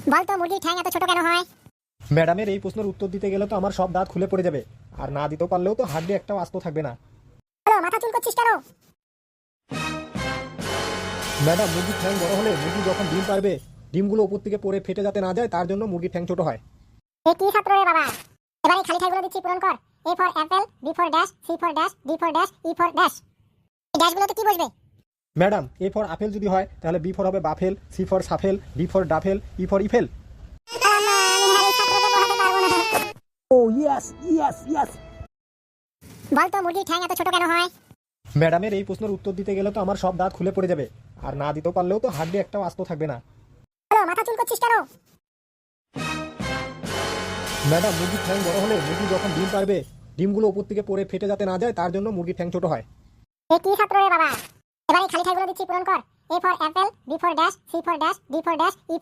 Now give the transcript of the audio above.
বলতো মুরগির ঠ্যাং এত ছোট কেন হয়? ম্যাডামের এই প্রশ্নের উত্তর দিতে গেলে তো আমার সব দাঁত খুলে পড়ে যাবে, আর না দিতে পারলেও তো হাড্ডি একটাও আস্ত থাকবে না। বলো, মাথা চুল করছিস কেন? ম্যাডাম, মুরগির ঠ্যাং বড় হলে মুরগি যখন ডিম পারবে, ডিমগুলো উপর থেকে পড়ে ফেটে যাতে না যায় তার জন্য মুরগির ঠ্যাং ছোট হয়। এ কি ছাত্র রে বাবা! এবারে খালি ঠাইগুলো দিচ্ছি, পূরণ কর। A for apple, B for dash, C for dash, D for dash, E for dash. এই ড্যাশগুলোতে কি বসবে? ম্যাডাম, এ ফর আপেল যদি হয় তাহলে বি ফর হবে বাফেল, সি ফর সাফেল, ডি ফর ডাফেল, ই ফর ইফেল। আমি আর এই ছাত্রকে পড়াতে পারবো না। ও ইয়েস ইয়েস ইয়েস। বলতো মুরগির ঠ্যাং এত ছোট কেন হয়? ম্যাডামের এই প্রশ্নের উত্তর দিতে গেলে তো আমার সব দাঁত খুলে পড়ে যাবে, আর না দিতে পারলেও তো হাড্ডি একটাও আস্ত থাকবে না। বলো, মাথা চুল করছিস কেন? ম্যাডাম, মুরগির ঠ্যাং বড় হলে মুরগি যখন ডিম পারবে, ডিমগুলো উপর থেকে পড়ে ফেটে যাতে না যায় তার জন্য মুরগির ঠ্যাং ছোট হয়। এ কি ছাত্র রে বাবা! এবারে খালি ঠাইগুলো দিচ্ছি, পূরণ কর। A for apple, B for dash, C for dash, D for dash, E